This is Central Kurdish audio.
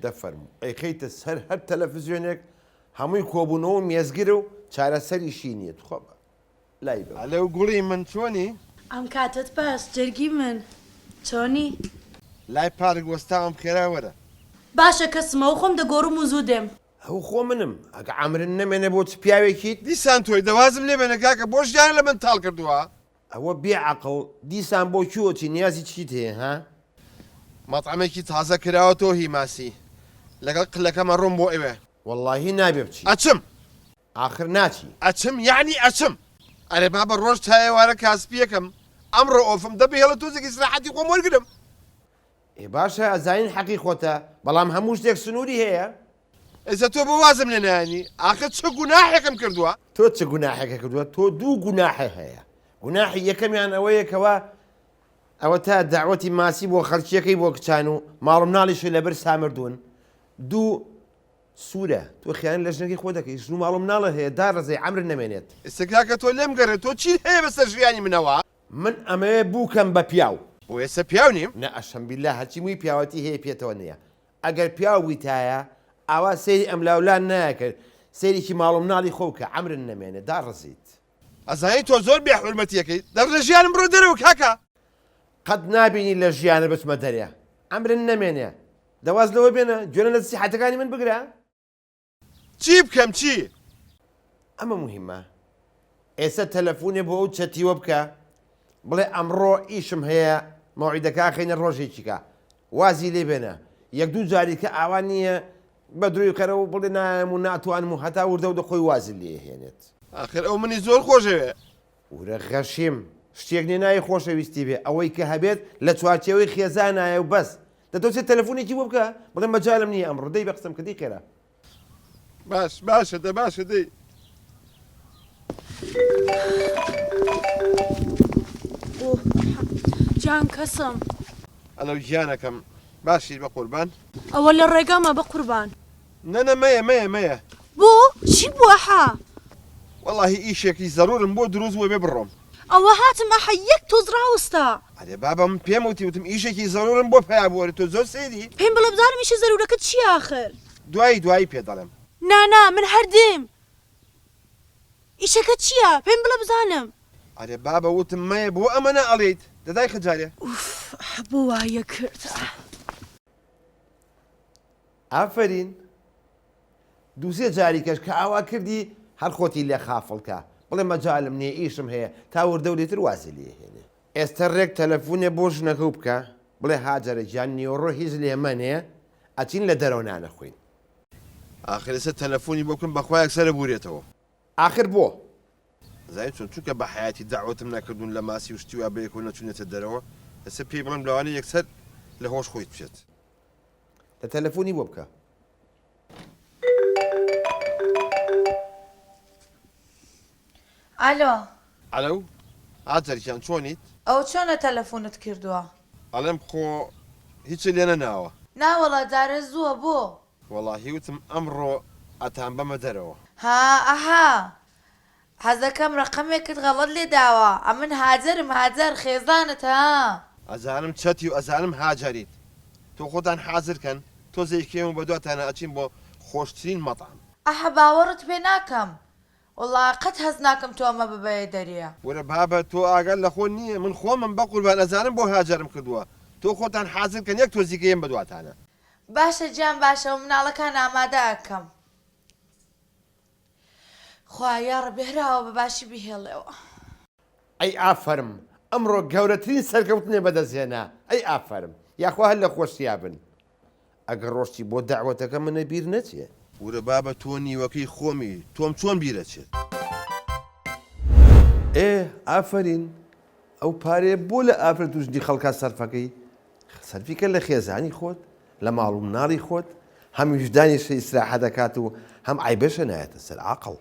دەفەرموو ئەیخەیتە سەر هەر تەلەڤیزیۆنێک هەمووی کۆبوونەوە مێزگرە و چارەسەریشی نییە خۆ لای بە لەو گوڵی من چۆنی؟ ئەم کاتت باش جەرگی من چۆنی؟ لای پارک وەستاوم خێرا وەرە. باشە کەسمەوە خۆم دەگۆڕم و زوو دێم. ئەو خۆ منم ئەگە ئەمرن نەمێنە بۆ چ پیاوێکیت دیسان تۆی دەوازم لێ بێنە کاکە بۆ ژیان لە من تاڵ کردووە. ئەوە بێعەقڵ دیسان بۆ چووەچی نیازی چیت هەیە ها؟ مەطعمێکی تازە کراوە تۆ هیماسی لەگەڵ قلەکەمە ڕۆم بۆ ئێوێ. وەڵڵاهی نابێ بچی ئەچم ئاخر ناچی ئەچم یعنی ئەچم. ئەرێ بابە ڕۆژ تا ئێوارە کاسپیەکەم ئەمڕۆ ئۆفم دەبێ هێڵە تۆزێکی سراحەتی خۆم وەرگرم. ئێ باشە ئەزانین حەقی خۆتە بەڵام هەموو شتێک سنووری هەیە ئێستا تۆ بە وازم لێ نانی ئاخر چه گوناحێکم کردووە؟ تۆ چ گوناحێکە کردووە تۆ دوو گوناحە هەیە گوناحی یەکەمیان ئەوەیەکەوە ئەوە تا داوەتی ماسی بۆ خەڵکیەکەی بۆ کچان و ماڵم ناڵیشی لەبەر سامردوون دوو سوورە تۆ خیان لە ژنەکەی خۆ دەکەی ژن و ماڵم ناڵە هەیە داڕزەی عەمرن نەمێنێت ئێستا کاکە تۆ لێم گەڕێت تۆ چی هەیە بەسەر ژیانی منەوە؟ من ئەمەیە بووکەم بە پیاو بۆ ئێستا پیاو نیم؟ نە ئەشەمبیلا هەرچی مووی پیاوەتی هەیە پێێتەوە نییە ئەگەر پیاو ویتایە ئاوا سەیری ئەم لاولان نایەکرد سەیرێکی ماڵم ناڵی خۆ کە عەمرن نەمێنێت داڕزیت ئەزانی تۆ زۆر بێحورمەتیەکەی دەڕ لە ژیانم بڕۆ دەرەوە کاکە. قەت نابینی لە ژیانە بچمە دەرێ ئەمرن نەمێنێ دەواز لەوە بێنە گوێنە لە سیحەتەکانی من بگرە چی بکەم چی؟ ئەمە مهمە ئێستا تەلەفۆنێ بۆ ئەو چەتیوە بکە بڵێ ئەمڕۆ ئیشم هەیە مەوعیدەکە خەینە ڕۆژێکیکە وازی لێ بێنە یەک دوو جاری کە ئاوان نییە بە دروی کەرەوە بڵێ نایم و ناتوانم و هەتا وردە و دەخۆی وازی لێ هێنێت ئاخر ئەو منی زۆر خۆشەوێ ورە غەشیم شتێک نێ نای خۆشەویستی بێ ئەوەی کە هەبێت لە چوارچێوەی خێزانایە و بەس دەتۆچێت تەلەفۆنێکی بۆ بکە بڵێ مەجالم نییە ئەمڕۆ دەی بە قسەم کردی خێرا باش باشە دە باشە دەی جان کەسم ئەلەو گیانەکەم باشی بە قوربان ئەوە لە ڕێگامە بە قوربان نەنە مەیە مەیە مەیە بۆ چی بووە وەڵاهی ئیشێکی زەرورم بۆ دروست بووە بێ بڕۆم ئەوە هاتمە حەیەک تۆز ڕاوستە ئەرێ بابا من پێم وتم ئیشێکی زەرورم بۆ پیا بووەرە تۆ زۆر سێدی پێم بڵێ بزانم ئیشە زەرورەکە چی آخر دوایی پێ دەڵێم نانا من هەردێم ئیشەکە چییە پێم بڵێ بزانم ئەرێ بابە وتم مەیە بۆ ئەمەە ئەڵێیت دەدای خەجارێ بۆ وایە کرد ئافرین دووسێ جاری کەش کە ئاوا کردی هەر خۆتی لێ خافڵکە بڵێ مەجالم نییە ئیشم هەیە تا وردە و لێتر وازی لێ هێنێ ئێستا ڕێک تەلەفۆنێ بۆ ژنەکە و بکە بڵێ هاجرە گیان نیۆڕۆ هیچ لێمەنێ ئەچین لە دەرەوە نانەخۆین ئاخر ئێستا تەلەفۆنی بۆ بکەم بەخوایەک سەرە بورێتەوە آخر بۆ زای چۆن چونکە بە حیاتی داوەتم نەکردوون لە ماسی وشتی و بەیەک و نەچونێتە دەرەوە ئەستا پێی بڵم لەوانەیە یەکسەر لە هۆش خۆیت بچێت لە تەلەفۆنی بۆ بکە ئالۆ ئەلەو ئاجەرکیان چۆنیت؟ ئەو چۆنە تەلەفۆنت کردووە؟ ئەڵێم خۆ هیچ لێ نەناوە ناوەڵە جارە زووە بۆ وەڵاهی وتم ئەمڕۆ ئەتان بەمە دەرەوە ها ئەها حەزەکەم ڕقەمێکت غەڵەت لێ داوە ئەمن هاجرم هاجر خێزانت ها ئەزانم چەتی و ئەزانم هاجاریت تۆ خۆتان حازرکەن تۆ زەیکێم و بە دواتانە ئەچین بۆ خۆشترین مەطعم ئەحە باوەڕت پێ ناکەم وڵا قەت هەز ناکەم تۆ ئەمە ببەیە دەریە وەرە بابە تۆ ئاگەر لە خۆ نییە من خۆمم بە قوربان ئەزانم بۆ هاجرم کردووە تۆ خۆتان حازرکەن یەک تۆزیکەیم بە دواتانە باشە گیان باشە و مناڵەکان ئامادە ئەکەم خوایە ڕبێراوە بە باشی بهێڵێەوە ئەی ئافرم ئەمڕۆ گەورەترین سەرکەوتنێ بەدەستێنا ئەی ئافرم یاخوا هەر لە خۆشتیا بن ئەگەر ڕۆشتی بۆ داوەتەکە منە بیر نەچێ ورە بابە تۆ نیوەکەی خۆمی تۆم چۆن بیرەچێت ئێ ئافرین ئەو پارێ بۆ لە ئافر توشتی خەڵکە سەرفەکەی سەرفیکە لە خێزانی خۆت لە ماڵ و مناڵی خۆت هەم وجدانی ئیسراحە دەکات و هەم عیبەشە نایەتە سەر عاقڵ